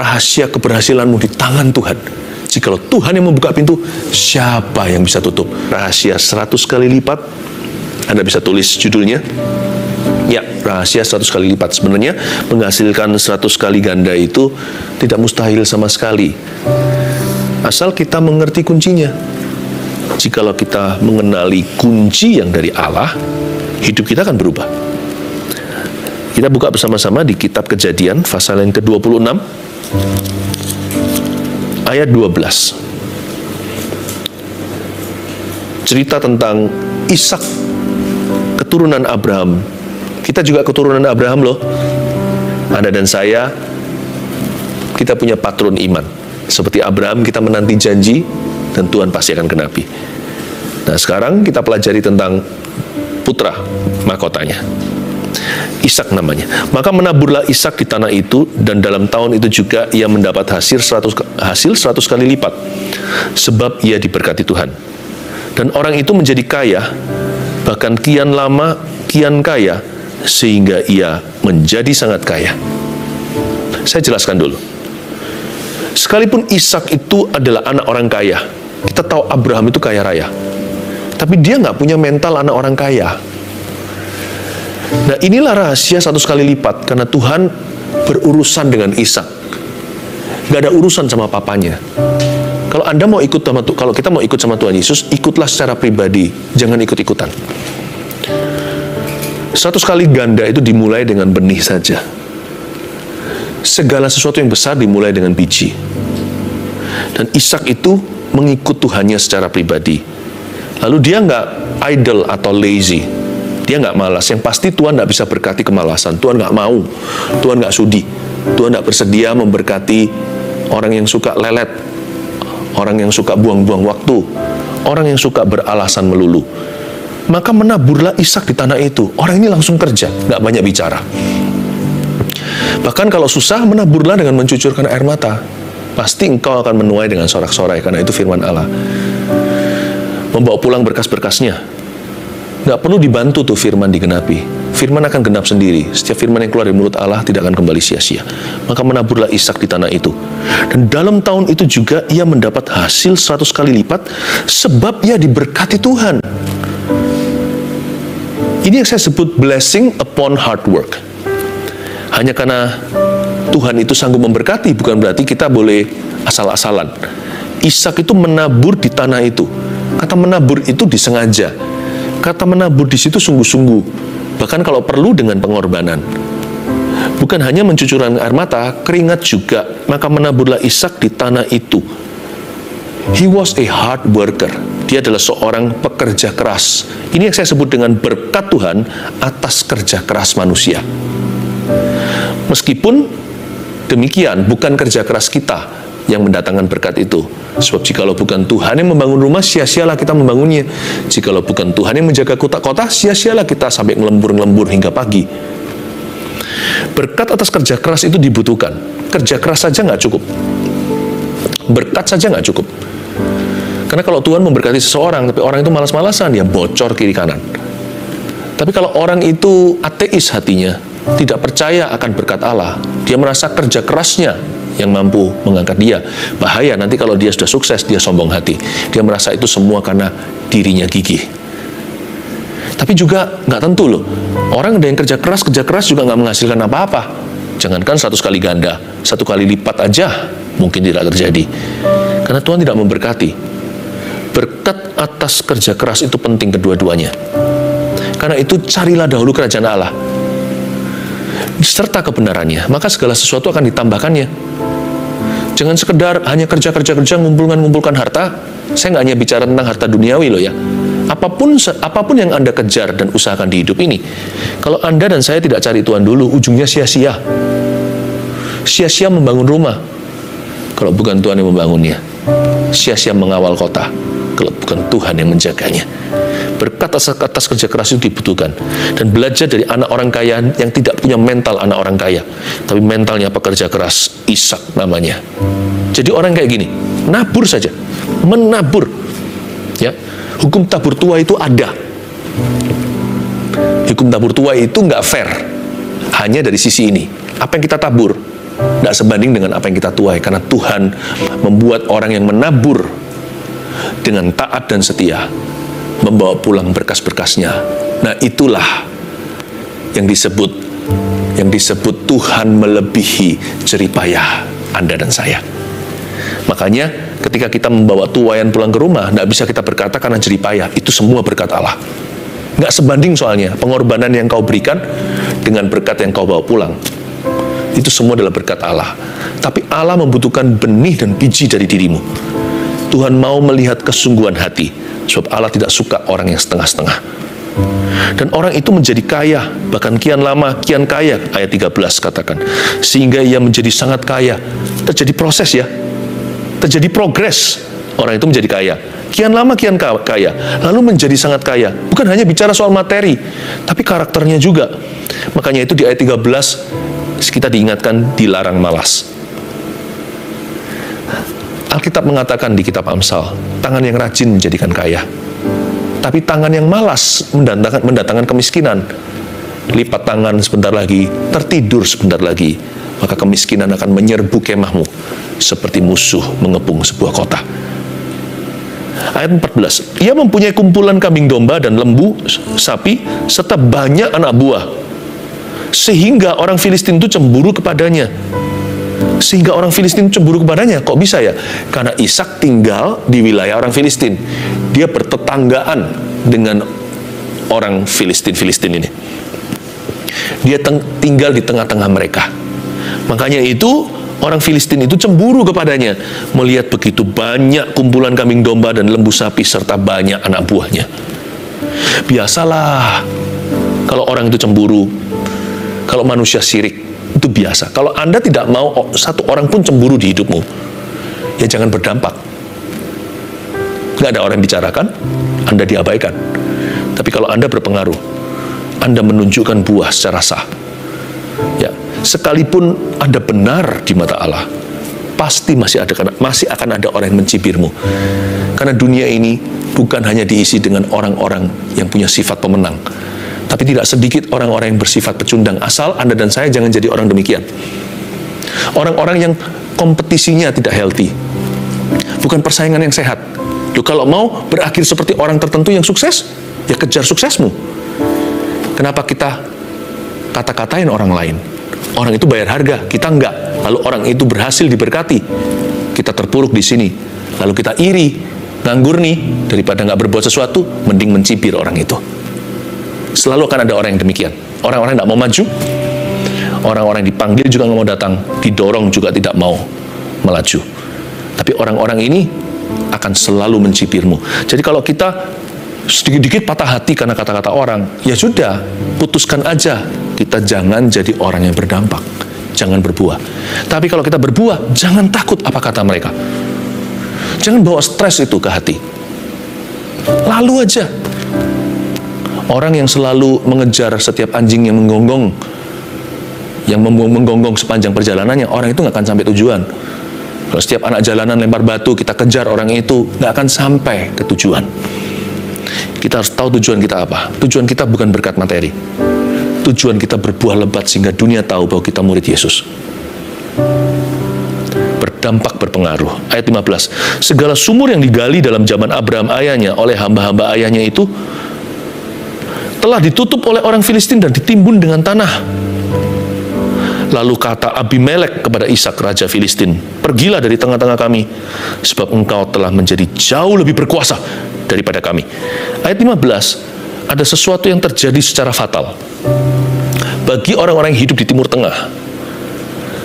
rahasia keberhasilanmu di tangan Tuhan. Jikalau Tuhan yang membuka pintu, siapa yang bisa tutup? Rahasia 100 kali lipat. Anda bisa tulis judulnya. Ya, rahasia 100 kali lipat. Sebenarnya menghasilkan 100 kali ganda itu tidak mustahil sama sekali. Asal kita mengerti kuncinya. Jikalau kita mengenali kunci yang dari Allah, hidup kita akan berubah. Kita buka bersama-sama di kitab Kejadian, pasal yang ke-26, ayat 12. Cerita tentang Ishak, keturunan Abraham. Kita juga keturunan Abraham loh. Anda dan saya, kita punya patron iman. Seperti Abraham, kita menanti janji, dan Tuhan pasti akan genapi. Nah, sekarang kita pelajari tentang putra mahkotanya. Ishak namanya. Maka menaburlah Ishak di tanah itu, dan dalam tahun itu juga ia mendapat hasil 100 kali lipat, sebab ia diberkati Tuhan. Dan orang itu menjadi kaya, bahkan kian lama kian kaya, sehingga ia menjadi sangat kaya. Saya jelaskan dulu. Sekalipun Ishak itu adalah anak orang kaya, kita tahu Abraham itu kaya raya, tapi dia nggak punya mental anak orang kaya. Nah, inilah rahasia 100 kali lipat, karena Tuhan berurusan dengan Ishak. Nggak ada urusan sama papanya. Kalau Anda mau ikut sama, kalau kita mau ikut sama Tuhan Yesus, ikutlah secara pribadi, jangan ikut-ikutan. 100 kali ganda itu dimulai dengan benih saja. Segala sesuatu yang besar dimulai dengan biji. Dan Ishak itu mengikut Tuhannya secara pribadi. Lalu dia nggak idle atau lazy. Dia nggak malas. Yang pasti Tuhan nggak bisa berkati kemalasan. Tuhan nggak mau. Tuhan nggak sudi. Tuhan nggak bersedia memberkati orang yang suka lelet, orang yang suka buang-buang waktu, orang yang suka beralasan melulu. Maka menaburlah Ishak di tanah itu. Orang ini langsung kerja, nggak banyak bicara. Bahkan kalau susah, menaburlah dengan mencucurkan air mata. Pasti engkau akan menuai dengan sorak-sorai, karena itu firman Allah. Membawa pulang berkas-berkasnya. Nggak perlu dibantu tuh firman digenapi. Firman akan genap sendiri. Setiap firman yang keluar dari mulut Allah tidak akan kembali sia-sia. Maka menaburlah Ishak di tanah itu. Dan dalam tahun itu juga ia mendapat hasil 100 kali lipat, sebab ia diberkati Tuhan. Ini yang saya sebut blessing upon hard work. Hanya karena Tuhan itu sanggup memberkati, bukan berarti kita boleh asal-asalan. Ishak itu menabur di tanah itu. Kata menabur itu disengaja. Kata menabur di situ sungguh-sungguh. Bahkan kalau perlu dengan pengorbanan. Bukan hanya mencucurkan air mata, keringat juga. Maka menaburlah Ishak di tanah itu. He was a hard worker. Dia adalah seorang pekerja keras. Ini yang saya sebut dengan berkat Tuhan atas kerja keras manusia. Meskipun demikian, bukan kerja keras kita yang mendatangkan berkat itu. Sebab jikalau bukan Tuhan yang membangun rumah, sia-sialah kita membangunnya. Jikalau bukan Tuhan yang menjaga kota-kota, sia-sialah kita sampai ngelembur-ngelembur hingga pagi. Berkat atas kerja keras itu dibutuhkan. Kerja keras saja nggak cukup. Berkat saja nggak cukup. Karena kalau Tuhan memberkati seseorang, tapi orang itu malas-malasan, ya bocor kiri kanan. Tapi kalau orang itu ateis hatinya, tidak percaya akan berkat Allah, dia merasa kerja kerasnya yang mampu mengangkat dia. Bahaya nanti kalau dia sudah sukses, dia sombong hati. Dia merasa itu semua karena dirinya gigih. Tapi juga nggak tentu loh. Orang ada yang kerja keras juga nggak menghasilkan apa-apa. Jangankan 100 kali ganda, 1 kali lipat aja mungkin tidak terjadi. Karena Tuhan tidak memberkati. Berkat atas kerja keras itu penting kedua-duanya. Karena itu carilah dahulu kerajaan Allah serta kebenarannya, maka segala sesuatu akan ditambahkannya. Jangan sekedar hanya kerja, ngumpulkan harta. Saya nggak hanya bicara tentang harta duniawi loh ya. Apapun yang Anda kejar dan usahakan di hidup ini, kalau Anda dan saya tidak cari Tuhan dulu, ujungnya sia-sia. Sia-sia membangun rumah kalau bukan Tuhan yang membangunnya. Sia-sia mengawal kota kalau bukan Tuhan yang menjaganya. Berkat atas kerja keras itu dibutuhkan. Dan belajar dari anak orang kaya yang tidak punya mental anak orang kaya, tapi mentalnya pekerja keras. Ishak namanya. Jadi orang kayak gini, nabur saja, menabur. Ya, hukum tabur tuai itu ada. Hukum tabur tuai itu nggak fair. Hanya dari sisi ini. Apa yang kita tabur, Tidak sebanding dengan apa yang kita tuai, karena Tuhan membuat orang yang menabur dengan taat dan setia membawa pulang berkas-berkasnya. Nah, itulah yang disebut Tuhan melebihi jeripayah Anda dan saya. Makanya ketika kita membawa tuaian pulang ke rumah, tidak bisa kita berkata karena jeripayah. Itu semua berkat Allah. Nggak sebanding soalnya pengorbanan yang kau berikan dengan berkat yang kau bawa pulang. Itu semua adalah berkat Allah. Tapi Allah membutuhkan benih dan biji dari dirimu. Tuhan mau melihat kesungguhan hati, sebab Allah tidak suka orang yang setengah-setengah. Dan orang itu menjadi kaya, bahkan kian lama kian kaya, ayat 13 katakan, sehingga ia menjadi sangat kaya. Terjadi proses ya, terjadi progres. Orang itu menjadi kaya, kian lama kian kaya, lalu menjadi sangat kaya. Bukan hanya bicara soal materi, tapi karakternya juga. Makanya itu di ayat 13 kita diingatkan dilarang malas. Alkitab mengatakan di kitab Amsal, tangan yang rajin menjadikan kaya, tapi tangan yang malas mendatangkan kemiskinan. Lipat tangan sebentar lagi, tertidur sebentar lagi, maka kemiskinan akan menyerbu kemahmu seperti musuh mengepung sebuah kota. Ayat 14, ia mempunyai kumpulan kambing domba dan lembu, sapi, serta banyak anak buah, sehingga orang Filistin itu cemburu kepadanya. Sehingga orang Filistin cemburu kepadanya. Kok bisa ya? Karena Ishak tinggal di wilayah orang Filistin. Dia bertetanggaan dengan orang Filistin ini. Dia tinggal di tengah-tengah mereka. Makanya itu orang Filistin itu cemburu kepadanya, melihat begitu banyak kumpulan kambing domba dan lembu sapi serta banyak anak buahnya. Biasalah kalau orang itu cemburu, kalau manusia sirik, itu biasa. Kalau Anda tidak mau satu orang pun cemburu di hidupmu, ya jangan berdampak. Nggak ada orang yang bicarakan, Anda diabaikan. Tapi kalau Anda berpengaruh, Anda menunjukkan buah secara sah. Ya, sekalipun Anda benar di mata Allah, pasti masih akan ada orang yang mencibirmu. Karena dunia ini bukan hanya diisi dengan orang-orang yang punya sifat pemenang, tapi tidak sedikit orang-orang yang bersifat pecundang. Asal Anda dan saya jangan jadi orang demikian. Orang-orang yang kompetisinya tidak healthy, bukan persaingan yang sehat. Loh, kalau mau berakhir seperti orang tertentu yang sukses, ya kejar suksesmu. Kenapa kita kata-katain orang lain? Orang itu bayar harga, kita enggak. Lalu orang itu berhasil diberkati, kita terpuruk di sini. Lalu kita iri, nganggur nih, daripada nggak berbuat sesuatu, mending mencibir orang itu. Selalu akan ada orang yang demikian. Orang-orang yang tidak mau maju, orang-orang yang dipanggil juga nggak mau datang, didorong juga tidak mau melaju. Tapi orang-orang ini akan selalu mencibirmu. Jadi kalau kita sedikit-dikit patah hati karena kata-kata orang, ya sudah, putuskan aja. Kita jangan jadi orang yang berdampak, jangan berbuah. Tapi kalau kita berbuah, jangan takut apa kata mereka. Jangan bawa stres itu ke hati. Lalu aja. Orang yang selalu mengejar setiap anjing yang menggonggong, sepanjang perjalanannya, orang itu nggak akan sampai tujuan. Kalau setiap anak jalanan lempar batu, kita kejar orang itu, nggak akan sampai ke tujuan. Kita harus tahu tujuan kita apa. Tujuan kita bukan berkat materi. Tujuan kita berbuah lebat sehingga dunia tahu bahwa kita murid Yesus. Berdampak, berpengaruh. Ayat 15. Segala sumur yang digali dalam zaman Abraham ayahnya oleh hamba-hamba ayahnya itu telah ditutup oleh orang Filistin dan ditimbun dengan tanah. Lalu kata Abimelek kepada Ishak raja Filistin, pergilah dari tengah-tengah kami, sebab engkau telah menjadi jauh lebih berkuasa daripada kami. Ayat 15, ada sesuatu yang terjadi secara fatal bagi orang-orang yang hidup di Timur Tengah,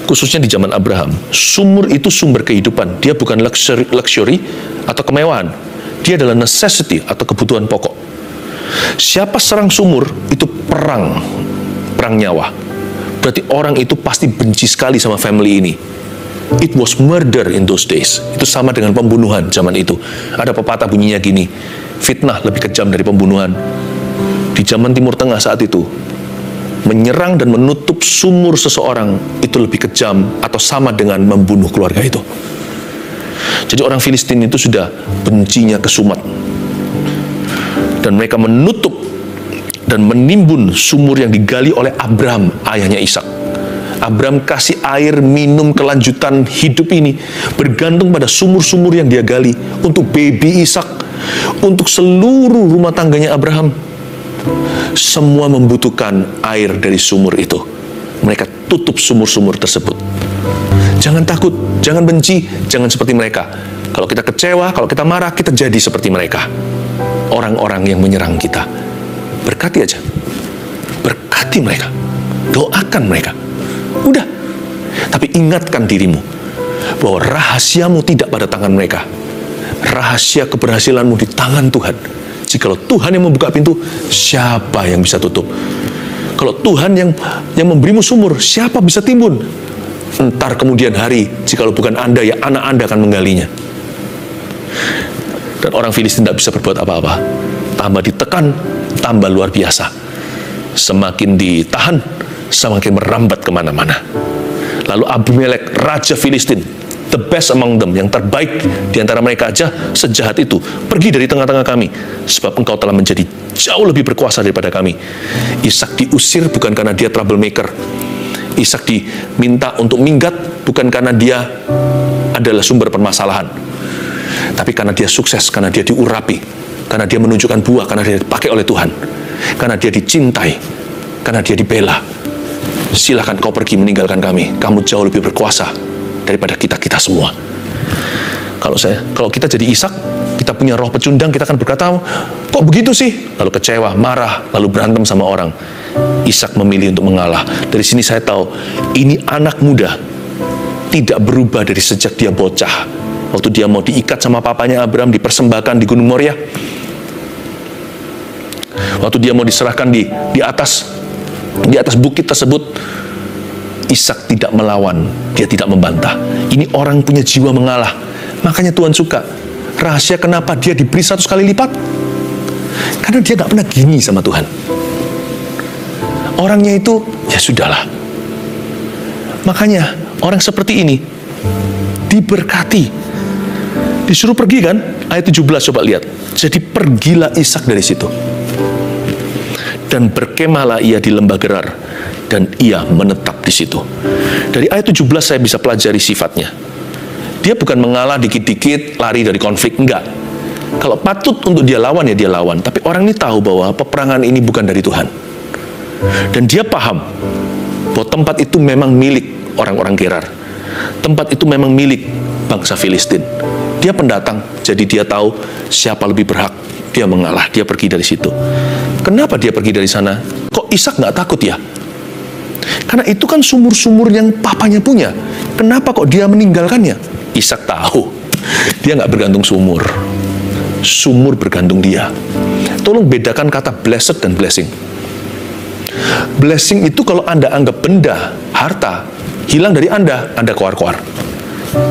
khususnya di zaman Abraham. Sumur itu sumber kehidupan. Dia bukan luxury atau kemewahan. Dia adalah necessity atau kebutuhan pokok. Siapa serang sumur, itu perang nyawa. Berarti orang itu pasti benci sekali sama family ini. It was murder in those days. Itu sama dengan pembunuhan zaman itu. Ada pepatah bunyinya gini, fitnah lebih kejam dari pembunuhan. Di zaman Timur Tengah saat itu, menyerang dan menutup sumur seseorang itu lebih kejam atau sama dengan membunuh keluarga itu. Jadi orang Filistin itu sudah bencinya kesumat. Dan mereka menutup dan menimbun sumur yang digali oleh Abraham, ayahnya Ishak. Abraham kasih air minum kelanjutan hidup ini bergantung pada sumur-sumur yang dia gali untuk baby Ishak, untuk seluruh rumah tangganya Abraham. Semua membutuhkan air dari sumur itu. Mereka tutup sumur-sumur tersebut. Jangan takut, jangan benci, jangan seperti mereka. Kalau kita kecewa, kalau kita marah, kita jadi seperti mereka. Orang-orang yang menyerang kita. Berkati aja. Berkati mereka. Doakan mereka. Udah. Tapi ingatkan dirimu bahwa rahasiamu tidak pada tangan mereka. Rahasia keberhasilanmu di tangan Tuhan. Jikalau Tuhan yang membuka pintu, siapa yang bisa tutup? Kalau Tuhan yang memberimu sumur, siapa bisa timbun? Entar kemudian hari, jikalau bukan Anda, ya anak Anda akan menggalinya. Dan orang Filistin tidak bisa berbuat apa-apa. Tambah ditekan, tambah luar biasa. Semakin ditahan, semakin merambat kemana-mana. Lalu Abimelek, raja Filistin, the best among them, yang terbaik di antara mereka aja, sejahat itu, pergi dari tengah-tengah kami, sebab engkau telah menjadi jauh lebih berkuasa daripada kami. Ishak diusir bukan karena dia troublemaker. Ishak diminta untuk minggat bukan karena dia adalah sumber permasalahan, tapi karena dia sukses, karena dia diurapi, karena dia menunjukkan buah, karena dia dipakai oleh Tuhan, karena dia dicintai, karena dia dibela. Silakan kau pergi meninggalkan kami, kamu jauh lebih berkuasa daripada kita semua. Kalau kita jadi Ishak, kita punya roh pecundang, kita akan berkata, kok begitu sih? Lalu kecewa, marah, lalu berantem sama orang. Ishak memilih untuk mengalah. Dari sini saya tahu, ini anak muda tidak berubah dari sejak dia bocah. Waktu dia mau diikat sama papanya Abraham, dipersembahkan di Gunung Moria. Waktu dia mau diserahkan di atas bukit tersebut, Ishak tidak melawan, dia tidak membantah. Ini orang punya jiwa mengalah. Makanya Tuhan suka. Rahasia kenapa dia diberi 100 kali lipat? Karena dia gak pernah gini sama Tuhan. Orangnya itu, ya sudahlah. Makanya orang seperti ini diberkati. Disuruh pergi kan? Ayat 17 coba lihat. Jadi pergilah Ishak dari situ. Dan berkemahlah ia di lembah Gerar, dan ia menetap di situ. Dari ayat 17 saya bisa pelajari sifatnya. Dia bukan mengalah dikit-dikit, lari dari konflik, enggak. Kalau patut untuk dia lawan, ya dia lawan. Tapi orang ini tahu bahwa peperangan ini bukan dari Tuhan. Dan dia paham bahwa tempat itu memang milik orang-orang Gerar. Tempat itu memang milik bangsa Filistin. Dia pendatang, jadi dia tahu siapa lebih berhak. Dia mengalah, dia pergi dari situ. Kenapa dia pergi dari sana? Kok Ishak nggak takut ya? Karena itu kan sumur-sumur yang papanya punya. Kenapa kok dia meninggalkannya? Ishak tahu, dia nggak bergantung sumur. Sumur bergantung dia. Tolong bedakan kata blessed dan blessing. Blessing itu kalau Anda anggap benda, harta, hilang dari Anda koar-koar.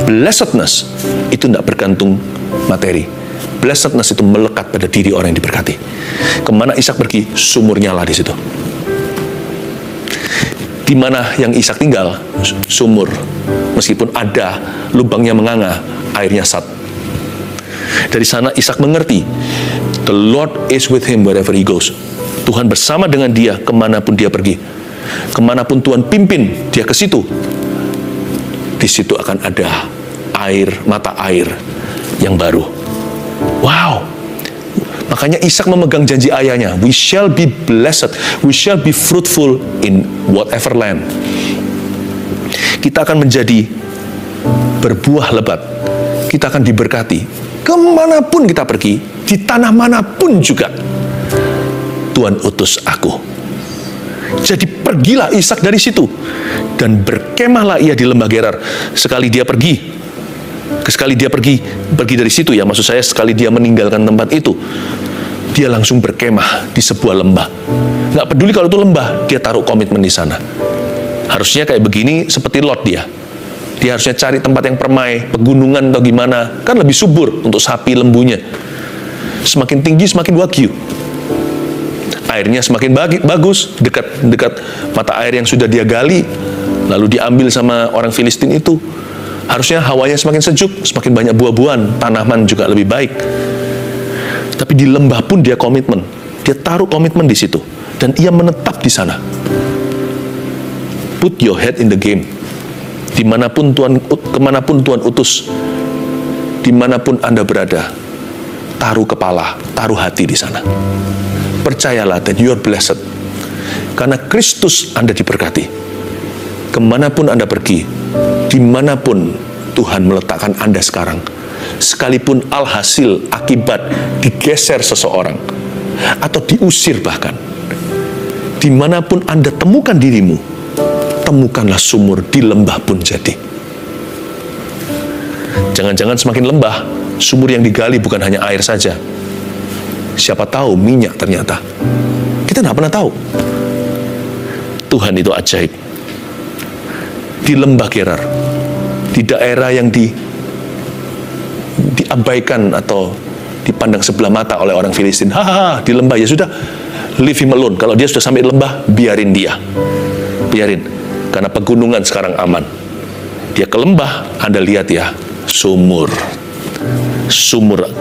Blessedness itu tidak bergantung materi. Blessedness itu melekat pada diri orang yang diberkati. Kemana Ishak pergi, sumur nyala di situ. Di mana yang Ishak tinggal, sumur. Meskipun ada lubangnya menganga, airnya sat. Dari sana Ishak mengerti, the Lord is with him wherever he goes. Tuhan bersama dengan dia kemanapun dia pergi. Kemanapun Tuhan pimpin dia ke situ. Di situ akan ada air, mata air yang baru. Wow. Makanya Ishak memegang janji ayahnya, we shall be blessed, we shall be fruitful in whatever land. Kita akan menjadi berbuah lebat. Kita akan diberkati. Kemanapun kita pergi, di tanah manapun juga, Tuhan utus aku. Jadi pergilah Ishak dari situ, dan berkemahlah ia di lembah Gerar. Sekali dia pergi dari situ ya, maksud saya sekali dia meninggalkan tempat itu, dia langsung berkemah di sebuah lembah. Nggak peduli kalau itu lembah, dia taruh komitmen di sana. Harusnya kayak begini seperti Lot dia harusnya cari tempat yang permai, pegunungan atau gimana, kan lebih subur untuk sapi lembunya. Semakin tinggi semakin wagyu. Airnya semakin bagus, dekat mata air yang sudah dia gali, lalu diambil sama orang Filistin itu. Harusnya hawanya semakin sejuk, semakin banyak buah-buahan, tanaman juga lebih baik. Tapi di lembah pun dia komitmen. Dia taruh komitmen di situ. Dan ia menetap di sana. Put your head in the game. Kemanapun Tuhan utus, dimanapun Anda berada, taruh kepala, taruh hati di sana. Percayalah that you are blessed. Karena Kristus Anda diberkati. Kemanapun Anda pergi, dimanapun Tuhan meletakkan Anda sekarang, sekalipun alhasil akibat digeser seseorang, atau diusir bahkan, dimanapun Anda temukan dirimu, temukanlah sumur di lembah pun jadi. Jangan-jangan semakin lembah, sumur yang digali bukan hanya air saja. Siapa tahu minyak ternyata. Kita tidak pernah tahu. Tuhan itu ajaib. Di lembah Gerar, di daerah yang diabaikan atau dipandang sebelah mata oleh orang Filistin. Hahaha, di lembah, ya sudah, leave him alone. Kalau dia sudah sampai di lembah, biarin dia. Biarin. Karena pegunungan sekarang aman. Dia ke lembah, Anda lihat ya, sumur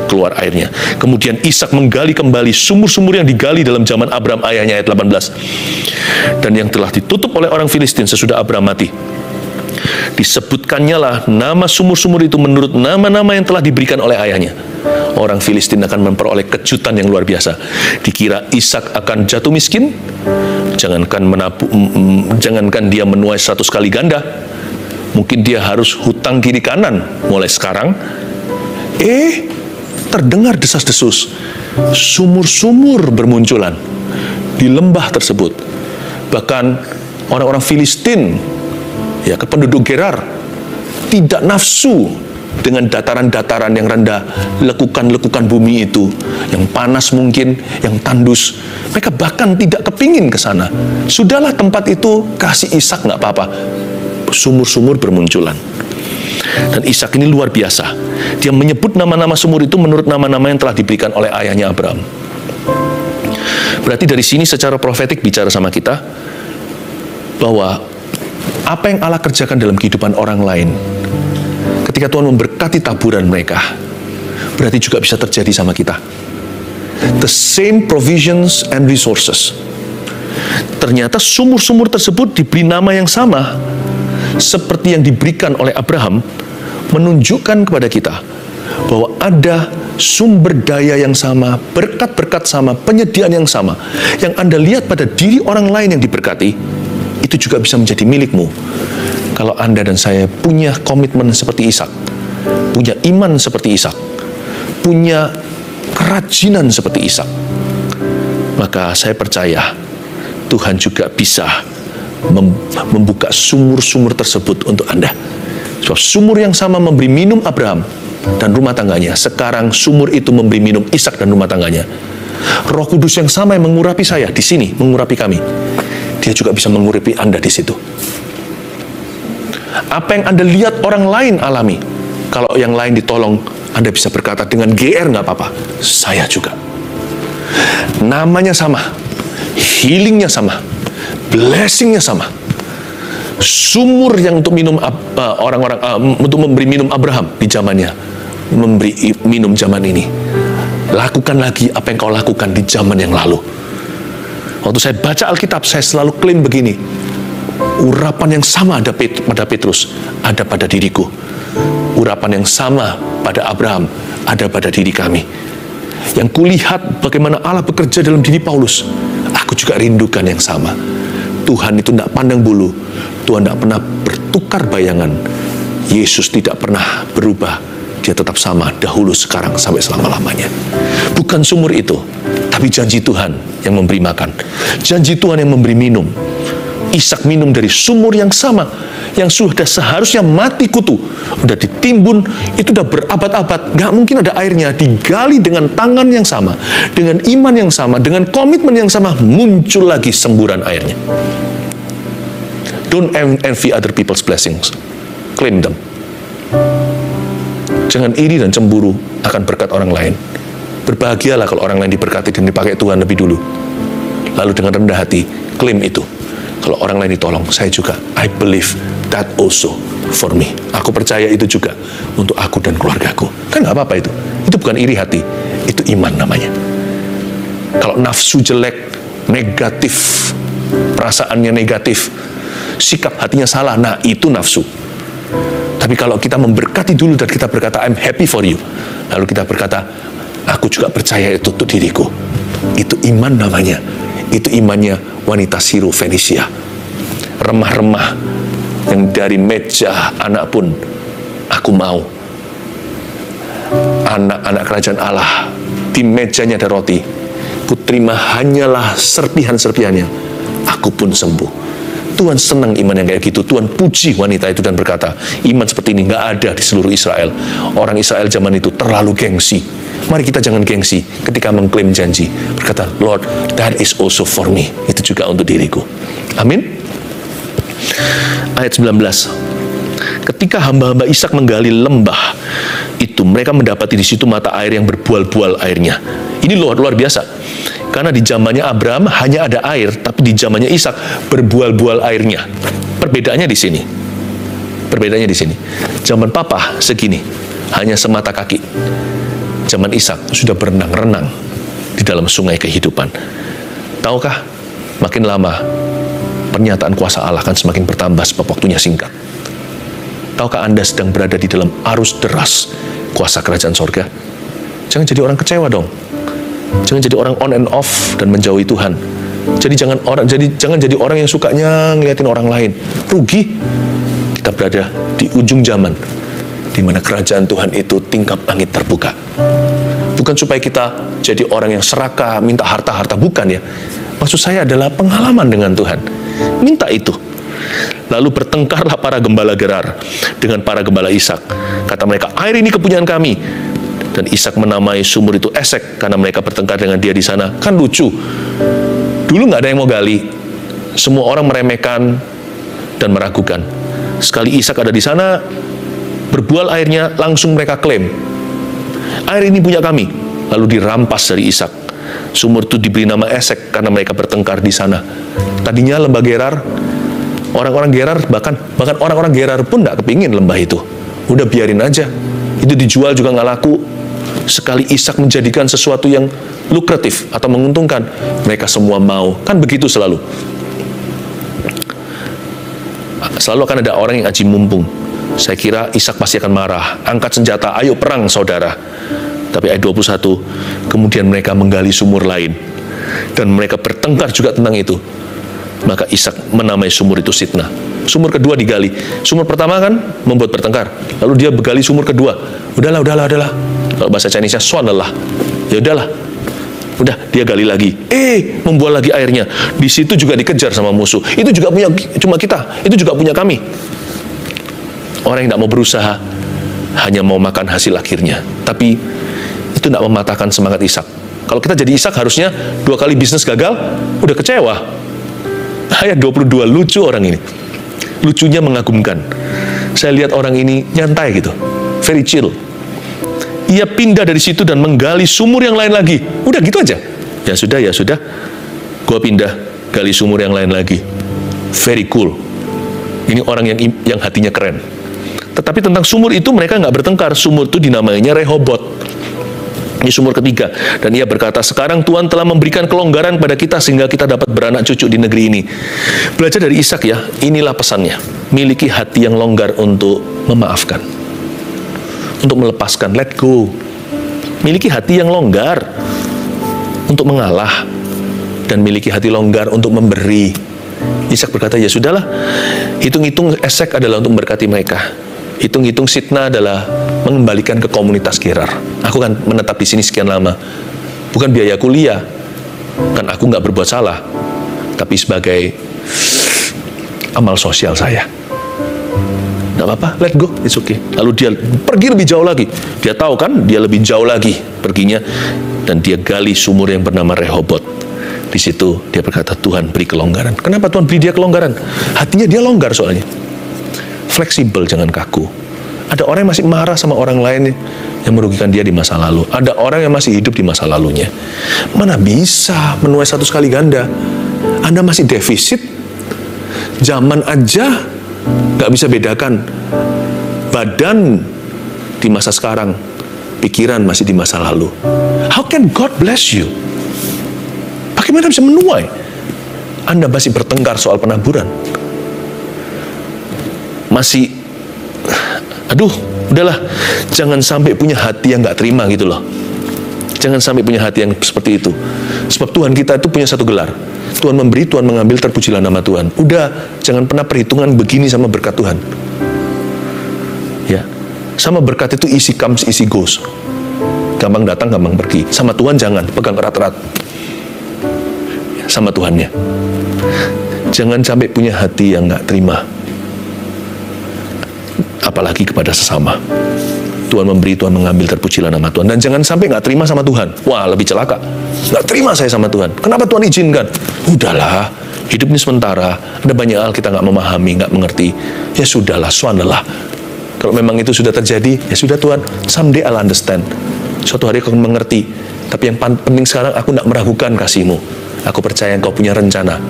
keluar airnya. Kemudian Ishak menggali kembali sumur-sumur yang digali dalam zaman Abraham ayahnya, ayat 18. Dan yang telah ditutup oleh orang Filistin sesudah Abraham mati. Disebutkannya lah nama sumur-sumur itu menurut nama-nama yang telah diberikan oleh ayahnya. Orang Filistin akan memperoleh kejutan yang luar biasa. Dikira Ishak akan jatuh miskin, jangankan dia menuai 100 kali ganda, mungkin dia harus hutang kiri kanan mulai sekarang. Terdengar desas-desus, sumur-sumur bermunculan di lembah tersebut. Bahkan orang-orang Filistin, ya, penduduk Gerar, tidak nafsu dengan dataran-dataran yang rendah, lekukan-lekukan bumi itu, yang panas mungkin, yang tandus. Mereka bahkan tidak kepingin ke sana. Sudahlah, tempat itu kasih Ishak, nggak apa-apa. Sumur-sumur bermunculan. Dan Ishak ini luar biasa. Dia menyebut nama-nama sumur itu menurut nama-nama yang telah diberikan oleh ayahnya Abraham. Berarti dari sini secara profetik bicara sama kita bahwa apa yang Allah kerjakan dalam kehidupan orang lain, ketika Tuhan memberkati taburan mereka, berarti juga bisa terjadi sama kita. The same provisions and resources. Ternyata sumur-sumur tersebut diberi nama yang sama seperti yang diberikan oleh Abraham, menunjukkan kepada kita bahwa ada sumber daya yang sama, berkat-berkat sama, penyediaan yang sama. Yang Anda lihat pada diri orang lain yang diberkati, itu juga bisa menjadi milikmu. Kalau Anda dan saya punya komitmen seperti Ishak, punya iman seperti Ishak, punya kerajinan seperti Ishak, maka saya percaya Tuhan juga bisa membuka sumur-sumur tersebut untuk Anda. Sebab sumur yang sama memberi minum Abraham dan rumah tangganya, sekarang sumur itu memberi minum Ishak dan rumah tangganya. Roh Kudus yang sama yang mengurapi saya di sini, mengurapi kami, Dia juga bisa mengurapi Anda di situ. Apa yang Anda lihat orang lain alami, kalau yang lain ditolong, Anda bisa berkata dengan GR, nggak apa-apa, saya juga. Namanya sama, healingnya sama, blessingnya sama. Sumur yang untuk minum untuk memberi minum Abraham di zamannya, memberi minum zaman ini. Lakukan lagi apa yang kau lakukan di zaman yang lalu. Waktu saya baca Alkitab, saya selalu klaim begini, urapan yang sama ada pada Petrus, ada pada diriku. Urapan yang sama pada Abraham, ada pada diri kami. Yang kulihat bagaimana Allah bekerja dalam diri Paulus, aku juga rindukan yang sama. Tuhan itu tidak pandang bulu, Tuhan tidak pernah bertukar bayangan. Yesus tidak pernah berubah, Dia tetap sama dahulu, sekarang, sampai selama-lamanya. Bukan sumur itu, tapi janji Tuhan yang memberi makan, janji Tuhan yang memberi minum. Ishak minum dari sumur yang sama, yang sudah seharusnya mati kutu, udah ditimbun, itu udah berabad-abad, gak mungkin ada airnya, digali dengan tangan yang sama, dengan iman yang sama, dengan komitmen yang sama, muncul lagi semburan airnya. Don't envy other people's blessings, claim them. Jangan iri dan cemburu akan berkat orang lain. Berbahagialah kalau orang lain diberkati dan dipakai Tuhan lebih dulu. Lalu dengan rendah hati, klaim itu. Kalau orang lain ditolong, saya juga. I believe that also for me. Aku percaya itu juga untuk aku dan keluargaku. Kan nggak apa-apa itu. Itu bukan iri hati, itu iman namanya. Kalau nafsu jelek, negatif, perasaannya negatif, sikap hatinya salah, nah itu nafsu. Tapi kalau kita memberkati dulu dan kita berkata, I'm happy for you, lalu kita berkata, aku juga percaya itu untuk diriku, itu iman namanya. Itu imannya wanita Siro Fenisia. Remah-remah yang dari meja anak pun aku mau. Anak-anak kerajaan Allah, di mejanya ada roti, ku terima hanyalah serpihan-serpihannya, aku pun sembuh. Tuhan senang iman yang kayak gitu. Tuhan puji wanita itu dan berkata, iman seperti ini nggak ada di seluruh Israel. Orang Israel zaman itu terlalu gengsi. Mari kita jangan gengsi ketika mengklaim janji. Berkata, Lord, that is also for me. Itu juga untuk diriku. Amin. Ayat 19. Ketika hamba-hamba Ishak menggali lembah itu, mereka mendapati di situ mata air yang berbual-bual airnya. Ini luar biasa. Karena di zamannya Abraham hanya ada air, tapi di zamannya Ishak berbual-bual airnya. Perbedaannya di sini. Perbedaannya di sini. Zaman papa segini, hanya semata kaki. Zaman Ishak sudah berenang-renang di dalam sungai kehidupan. Tahukah, makin lama pernyataan kuasa Allah akan semakin bertambah sebab waktunya singkat. Tahukah Anda sedang berada di dalam arus deras kuasa kerajaan sorga? Jangan jadi orang kecewa dong. Jangan jadi orang on and off dan menjauhi Tuhan. Jangan jadi orang yang sukanya ngeliatin orang lain. Rugi. Kita berada di ujung zaman di mana kerajaan Tuhan itu tingkap langit terbuka. Bukan supaya kita jadi orang yang serakah, minta harta-harta, bukan ya. Maksud saya adalah pengalaman dengan Tuhan. Minta itu. Lalu bertengkarlah para gembala Gerar dengan para gembala Ishak. Kata mereka, air ini kepunyaan kami. Dan Ishak menamai sumur itu Esek karena mereka bertengkar dengan dia di sana. Kan lucu. Dulu nggak ada yang mau gali. Semua orang meremehkan dan meragukan. Sekali Ishak ada di sana, berbual airnya, langsung mereka klaim. Air ini punya kami. Lalu dirampas dari Ishak. Sumur itu diberi nama Esek karena mereka bertengkar di sana. Tadinya lembah Gerar, orang-orang Gerar, bahkan orang-orang Gerar pun nggak kepingin lembah itu. Udah biarin aja. Itu dijual juga nggak laku. Sekali Ishak menjadikan sesuatu yang lukratif atau menguntungkan, mereka semua mau. Kan begitu selalu. Selalu akan ada orang yang aji mumpung. Saya kira Ishak pasti akan marah. Angkat senjata, ayo perang saudara. Tapi ayat 21, kemudian mereka menggali sumur lain. Dan mereka bertengkar juga tentang itu. Maka Ishak menamai sumur itu Sitna. Sumur kedua digali. Sumur pertama kan membuat bertengkar. Lalu dia begali sumur kedua. Udahlah. Kalau bahasa Chinese-nya, suanalah. Ya udahlah. Udah, dia gali lagi. Membual lagi airnya. Di situ juga dikejar sama musuh. Itu juga punya cuma kita. Itu juga punya kami. Orang yang tidak mau berusaha, hanya mau makan hasil akhirnya. Tapi itu tidak mematahkan semangat Ishak. Kalau kita jadi Ishak harusnya 2 kali bisnis gagal, udah kecewa. Ayat 22, lucu orang ini. Lucunya mengagumkan. Saya lihat orang ini nyantai gitu. Very chill. Ia pindah dari situ dan menggali sumur yang lain lagi. Udah gitu aja. Ya sudah. Gua pindah, gali sumur yang lain lagi. Very cool. Ini orang yang hatinya keren. Tetapi tentang sumur itu mereka nggak bertengkar. Sumur itu dinamainya Rehobot. Ini sumur ketiga. Dan ia berkata, sekarang Tuhan telah memberikan kelonggaran pada kita sehingga kita dapat beranak cucu di negeri ini. Belajar dari Ishak ya, inilah pesannya. Miliki hati yang longgar untuk memaafkan. Untuk melepaskan, let go. Miliki hati yang longgar untuk mengalah. Dan miliki hati longgar untuk memberi. Ishak berkata, ya sudahlah. Hitung-hitung Esek adalah untuk memberkati mereka. Hitung-hitung Sitna adalah mengembalikan ke komunitas Gerar. Aku kan menetap di sini sekian lama. Bukan biaya kuliah. Kan aku nggak berbuat salah. Tapi sebagai amal sosial saya. Nggak apa-apa, let go, it's okay. Lalu dia pergi lebih jauh lagi. Dia tahu kan, dia lebih jauh lagi perginya. Dan dia gali sumur yang bernama Rehobot. Di situ dia berkata, Tuhan beri kelonggaran. Kenapa Tuhan beri dia kelonggaran? Hatinya dia longgar soalnya. Fleksibel, jangan kaku. Ada orang yang masih marah sama orang lain yang merugikan dia di masa lalu. Ada orang yang masih hidup di masa lalunya. Mana bisa menuai 100 kali ganda? Anda masih defisit. Zaman aja nggak bisa bedakan badan di masa sekarang, pikiran masih di masa lalu. How can God bless you? Bagaimana bisa menuai? Anda masih bertengkar soal penaburan. masih, aduh, udahlah, jangan sampai punya hati yang nggak terima gitu loh. Jangan sampai punya hati yang seperti itu. Sebab Tuhan kita itu punya satu gelar. Tuhan memberi, Tuhan mengambil, terpujilah nama Tuhan. Udah, jangan pernah perhitungan begini sama berkat Tuhan. Ya, sama berkat itu easy comes, easy goes. Gampang datang, gampang pergi. Sama Tuhan jangan, pegang erat-erat. Sama Tuhannya. Jangan sampai punya hati yang nggak terima. Apalagi kepada sesama. Tuhan memberi, Tuhan mengambil, terpujilah nama Tuhan. Dan jangan sampai nggak terima sama Tuhan. Wah, lebih celaka. Nggak terima saya sama Tuhan. Kenapa Tuhan izinkan? Udahlah, hidup ini sementara. Ada banyak hal kita nggak memahami, nggak mengerti. Ya sudahlah, swanelah. Kalau memang itu sudah terjadi, ya sudah Tuhan. Someday I'll understand. Suatu hari aku akan mengerti. Tapi yang penting sekarang, aku nggak meragukan kasih-Mu. Aku percaya Engkau punya rencana.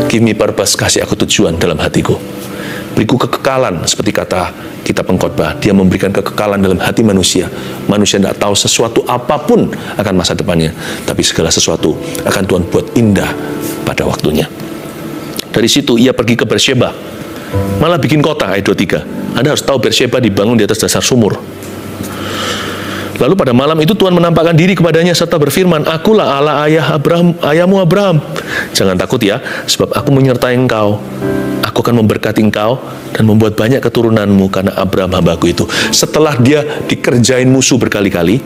Give me purpose, kasih aku tujuan dalam hatiku. Beriku kekekalan, seperti kata kitab Pengkhotbah. Dia memberikan kekekalan dalam hati manusia. Manusia tidak tahu sesuatu apapun akan masa depannya, tapi segala sesuatu akan Tuhan buat indah pada waktunya. Dari situ ia pergi ke Beersheba, malah bikin kota. Ayat 23. Anda harus tahu Beersheba dibangun di atas dasar sumur. Lalu pada malam itu Tuhan menampakkan diri kepadanya serta berfirman, Akulah Allah ayahmu Abraham. Jangan takut ya, sebab aku menyertai engkau. Aku akan memberkati engkau dan membuat banyak keturunanmu karena Abraham hambaku itu. Setelah dia dikerjain musuh berkali-kali,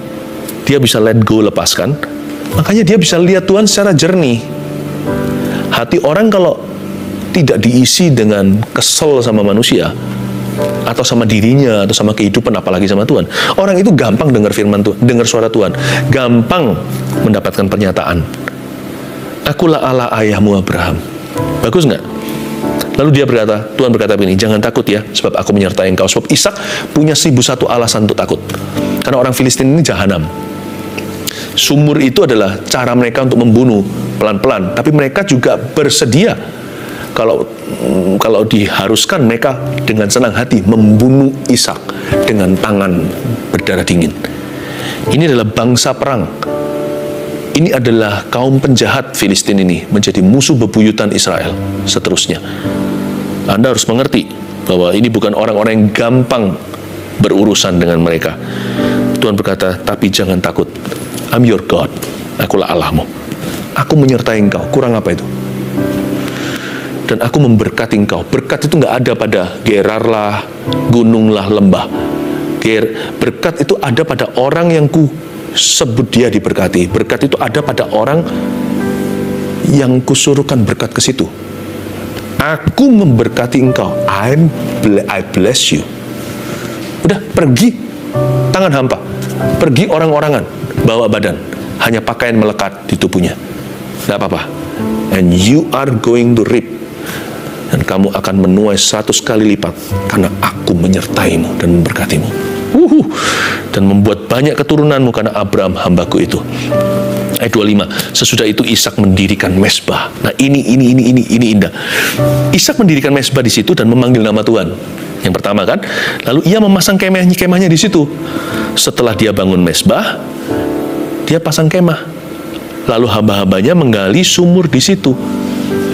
dia bisa let go, lepaskan. Makanya dia bisa lihat Tuhan secara jernih. Hati orang kalau tidak diisi dengan kesel sama manusia, atau sama dirinya, atau sama kehidupan, apalagi sama Tuhan, orang itu gampang dengar firman Tuhan, dengar suara Tuhan, gampang mendapatkan pernyataan. Akulah Allah ayahmu Abraham. Bagus nggak? Lalu dia berkata, Tuhan berkata begini, jangan takut ya, sebab aku menyertai engkau. Sebab Ishak punya 1001 alasan untuk takut. Karena orang Filistin ini jahanam. Sumur itu adalah cara mereka untuk membunuh pelan-pelan, tapi mereka juga bersedia kalau diharuskan mereka dengan senang hati membunuh Ishak dengan tangan berdarah dingin. Ini adalah bangsa perang. Ini adalah kaum penjahat Filistin ini, menjadi musuh bebuyutan Israel seterusnya. Anda harus mengerti bahwa ini bukan orang-orang yang gampang berurusan dengan mereka. Tuhan berkata, tapi jangan takut. I'm your God. Akulah Allahmu. Aku menyertai engkau. Kurang apa itu? Dan aku memberkati engkau. Berkat itu nggak ada pada Gerar lah, gunung lah, lembah. Berkat itu ada pada orang yang sebut dia diberkati. Berkat itu ada pada orang yang kusuruhkan berkat ke situ. Aku memberkati engkau. I bless you. Udah, pergi tangan hampa. Pergi orang-orangan, bawa badan. Hanya pakaian melekat di tubuhnya. Nggak apa-apa. And you are going to reap. Dan kamu akan menuai 100 kali lipat. Karena aku menyertaimu dan memberkatimu. Dan membuat banyak keturunanmu karena Abraham hambaku itu. Ayat 25, sesudah itu Ishak mendirikan mezbah. Nah ini indah. Ishak mendirikan mezbah di situ dan memanggil nama Tuhan. Yang pertama kan, lalu ia memasang kemahnya di situ. Setelah dia bangun mezbah, dia pasang kemah. Lalu hamba-hambanya menggali sumur di situ.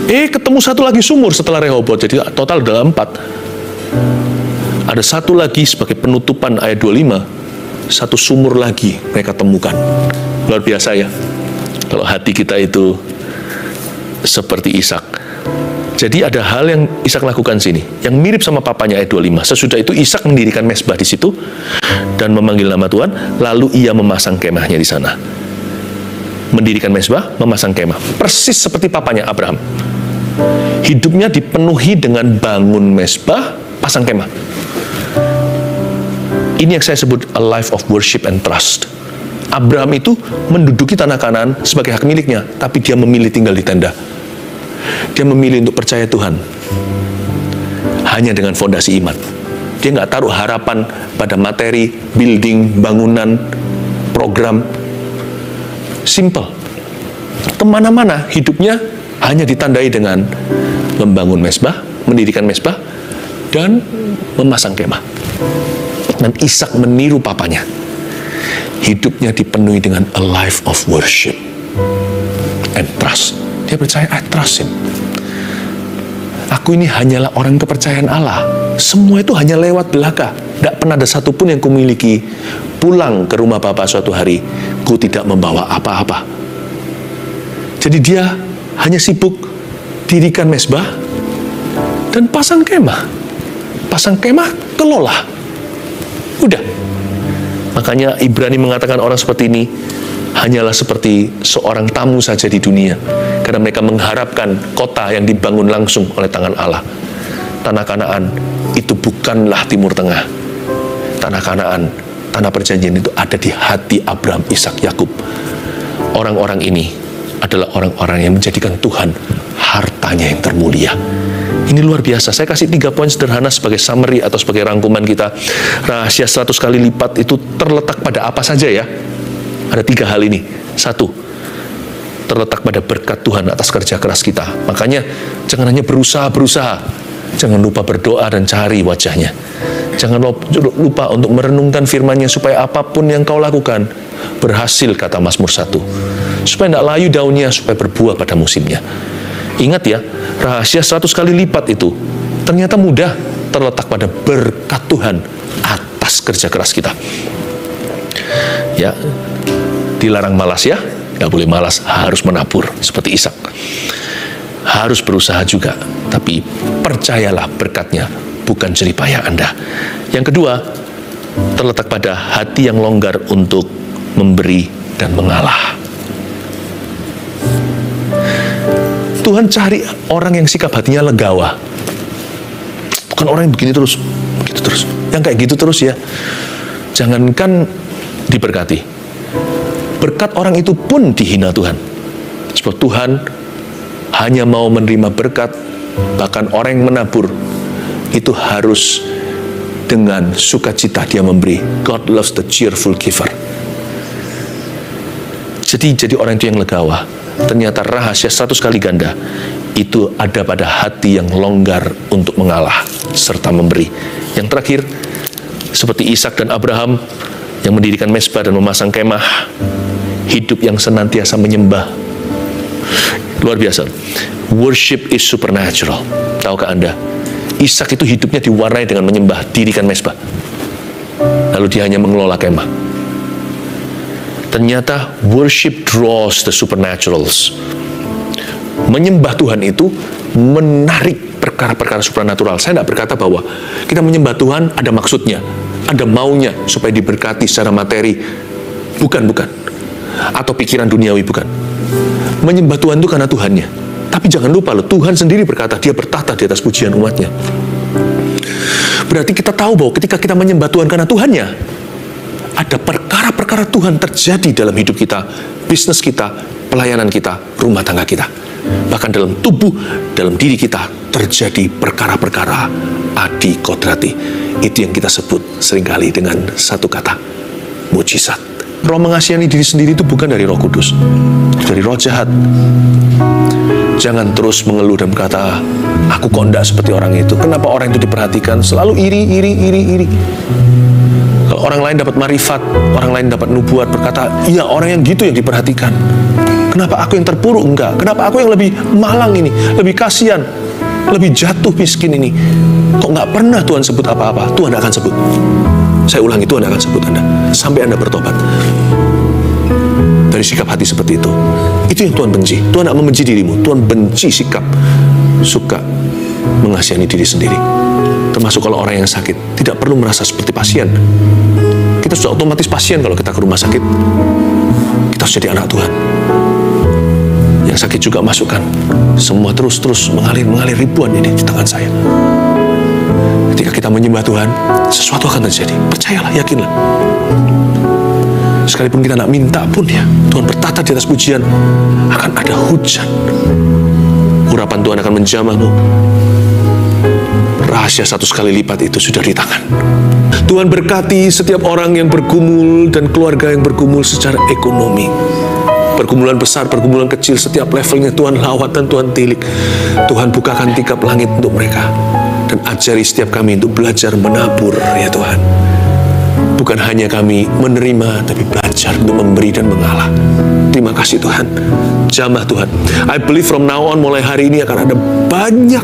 Ketemu satu lagi sumur setelah Rehobot, jadi total ada 4. Ada satu lagi sebagai penutupan ayat 25, satu sumur lagi mereka temukan. Luar biasa ya, kalau hati kita itu seperti Ishak. Jadi ada hal yang Ishak lakukan sini, yang mirip sama papanya ayat 25. Sesudah itu Ishak mendirikan mezbah di situ, dan memanggil nama Tuhan, lalu ia memasang kemahnya di sana. Mendirikan mezbah, memasang kemah. Persis seperti papanya Abraham. Hidupnya dipenuhi dengan bangun mezbah, pasang kemah. Ini yang saya sebut a life of worship and trust. Abraham itu menduduki tanah Kanaan sebagai hak miliknya, tapi dia memilih tinggal di tenda. Dia memilih untuk percaya Tuhan hanya dengan fondasi iman. Dia nggak taruh harapan pada materi, building, bangunan, program. Simple. Kemana-mana hidupnya hanya ditandai dengan membangun mezbah, mendirikan mezbah, dan memasang kemah. Dan Ishak meniru papanya. Hidupnya dipenuhi dengan a life of worship and trust. Dia percaya, I trust him. Aku ini hanyalah orang kepercayaan Allah. Semua itu hanya lewat belaka. Tidak pernah ada satupun yang kumiliki. Pulang ke rumah Bapa suatu hari, ku tidak membawa apa-apa. Jadi dia hanya sibuk dirikan mezbah dan pasang kemah. Pasang kemah, kelola. Udah. Makanya Ibrani mengatakan orang seperti ini hanyalah seperti seorang tamu saja di dunia. Karena mereka mengharapkan kota yang dibangun langsung oleh tangan Allah. Tanah Kanaan itu bukanlah Timur Tengah. Tanah Kanaan, tanah perjanjian itu ada di hati Abraham, Ishak, Yakub. Orang-orang ini adalah orang-orang yang menjadikan Tuhan hartanya yang termulia. Ini luar biasa. Saya kasih 3 poin sederhana sebagai summary atau sebagai rangkuman kita. Rahasia 100 kali lipat itu terletak pada apa saja ya? Ada 3 hal ini. 1, terletak pada berkat Tuhan atas kerja keras kita. Makanya jangan hanya berusaha. Jangan lupa berdoa dan cari wajahnya. Jangan lupa untuk merenungkan firman-Nya supaya apapun yang kau lakukan berhasil, kata Mazmur 1. Supaya tidak layu daunnya, supaya berbuah pada musimnya. Ingat ya, rahasia 100 kali lipat itu ternyata mudah, terletak pada berkat Tuhan atas kerja keras kita. Ya, dilarang malas ya, nggak boleh malas, harus menabur seperti Ishak. Harus berusaha juga, tapi percayalah berkatnya, bukan jeripayah Anda. Yang kedua, terletak pada hati yang longgar untuk memberi dan mengalah. Tuhan cari orang yang sikap hatinya legawa. Bukan orang yang begini terus, begitu terus. Yang kayak gitu terus ya. Jangankan diberkati. Berkat orang itu pun dihina Tuhan. Sebab Tuhan hanya mau menerima berkat, bahkan orang yang menabur itu harus dengan sukacita dia memberi. God loves the cheerful giver. Jadi orang itu yang legawa. Ternyata rahasia 100 kali ganda itu ada pada hati yang longgar untuk mengalah serta memberi. Yang terakhir, seperti Ishak dan Abraham yang mendirikan mezbah dan memasang kemah, hidup yang senantiasa menyembah. Luar biasa. Worship is supernatural. Tahukah Anda? Ishak itu hidupnya diwarnai dengan menyembah, dirikan mezbah. Lalu dia hanya mengelola kemah. Ternyata worship draws the supernaturals. Menyembah Tuhan itu menarik perkara-perkara supernatural. Saya tidak berkata bahwa kita menyembah Tuhan ada maksudnya, ada maunya supaya diberkati secara materi. Bukan. Atau pikiran duniawi, bukan. Menyembah Tuhan itu karena Tuhannya. Tapi jangan lupa loh, Tuhan sendiri berkata, dia bertata di atas pujian umatnya. Berarti kita tahu bahwa ketika kita menyembah Tuhan karena Tuhannya, ada perkara-perkara Tuhan terjadi dalam hidup kita, bisnis kita, pelayanan kita, rumah tangga kita. Bahkan dalam tubuh, dalam diri kita, terjadi perkara-perkara adi kodrati. Itu yang kita sebut seringkali dengan satu kata, mujizat. Roh mengasihani diri sendiri itu bukan dari Roh Kudus, itu dari roh jahat. Jangan terus mengeluh dan berkata, aku kok enggak seperti orang itu. Kenapa orang itu diperhatikan? Selalu iri. Kalau orang lain dapat marifat, orang lain dapat nubuat, berkata, iya orang yang gitu yang diperhatikan. Kenapa aku yang terpuruk? Enggak. Kenapa aku yang lebih malang ini, lebih kasihan, lebih jatuh miskin ini? Kok nggak pernah Tuhan sebut apa-apa? Tuhan akan sebut. Saya ulangi, Tuhan akan sebut Anda sampai Anda bertobat dari sikap hati seperti itu. Itu yang Tuhan benci. Tuhan tidak membenci dirimu. Tuhan benci sikap suka mengasihani diri sendiri. Termasuk kalau orang yang sakit tidak perlu merasa seperti pasien. Kita sudah otomatis pasien kalau kita ke rumah sakit. Kita harus jadi anak Tuhan. Yang sakit juga masukkan. Semua terus mengalir ribuan ini di tangan saya. Ketika kita menyembah Tuhan, sesuatu akan terjadi. Percayalah, yakinlah. Sekalipun kita tidak minta pun ya, Tuhan bertata di atas pujian, akan ada hujan. Urapan Tuhan akan menjamahmu. Rahasia 100 kali lipat itu sudah di tangan. Tuhan berkati setiap orang yang bergumul dan keluarga yang bergumul secara ekonomi. Pergumulan besar, pergumulan kecil, setiap levelnya Tuhan lawat dan Tuhan tilik. Tuhan bukakan tingkap langit untuk mereka. Dan ajari setiap kami untuk belajar menabur ya Tuhan. Bukan hanya kami menerima, tapi belajar belajar untuk memberi dan mengalah. Terima kasih Tuhan. Jamah Tuhan. I believe from now on, mulai hari ini akan ada banyak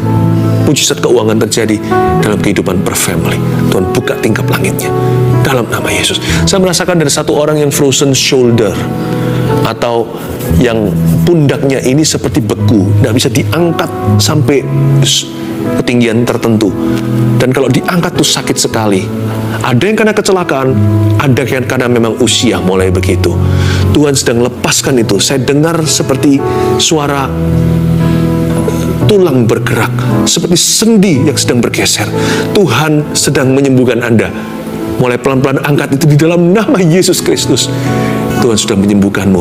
mujizat keuangan terjadi dalam kehidupan per family. Tuhan buka tingkap langitnya dalam nama Yesus. Saya merasakan dari satu orang yang frozen shoulder, atau yang pundaknya ini seperti beku, tidak bisa diangkat sampai ketinggian tertentu, dan kalau diangkat tuh sakit sekali. Ada yang karena kecelakaan, ada yang karena memang usia mulai begitu. Tuhan sedang lepaskan itu. Saya dengar seperti suara tulang bergerak, seperti sendi yang sedang bergeser. Tuhan sedang menyembuhkan Anda. Mulai pelan-pelan angkat itu di dalam nama Yesus Kristus. Tuhan sudah menyembuhkanmu.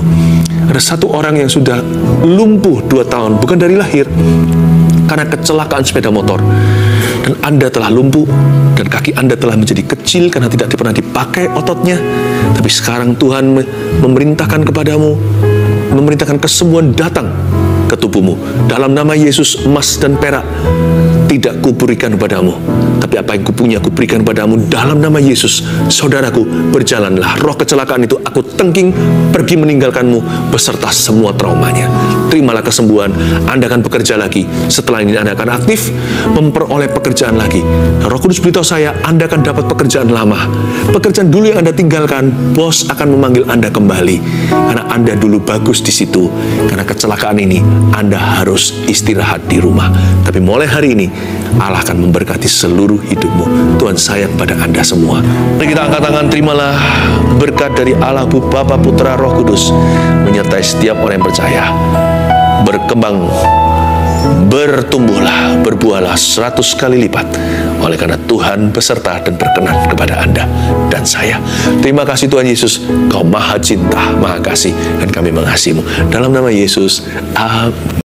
Ada satu orang yang sudah lumpuh 2 tahun, bukan dari lahir, karena kecelakaan sepeda motor. Dan Anda telah lumpuh, dan kaki Anda telah menjadi kecil karena tidak pernah dipakai ototnya. Tapi sekarang Tuhan memerintahkan kepadamu, memerintahkan kesembuhan datang ke tubuhmu. Dalam nama Yesus, emas dan perak tidak kuberikan padamu, tapi apa yang kupunya kuberikan padamu dalam nama Yesus. Saudaraku, berjalanlah. Roh kecelakaan itu aku tengking, pergi meninggalkanmu beserta semua traumanya. Terimalah kesembuhan. Anda akan bekerja lagi. Setelah ini Anda akan aktif memperoleh pekerjaan lagi. Roh Kudus beritahu saya, Anda akan dapat pekerjaan lama. Pekerjaan dulu yang Anda tinggalkan, bos akan memanggil Anda kembali. Karena Anda dulu bagus di situ. Karena kecelakaan ini, Anda harus istirahat di rumah. Tapi mulai hari ini, Allah akan memberkati seluruh hidupmu. Tuhan sayang pada Anda semua. Mari kita angkat tangan, terimalah berkat dari Allah Bapa, Putra, Roh Kudus menyertai setiap orang yang percaya. Berkembang, bertumbuhlah, berbuahlah 100 kali lipat, oleh karena Tuhan beserta dan berkenan kepada Anda dan saya. Terima kasih Tuhan Yesus, Kau maha cinta, maha kasih, dan kami mengasihimu. Dalam nama Yesus, amin.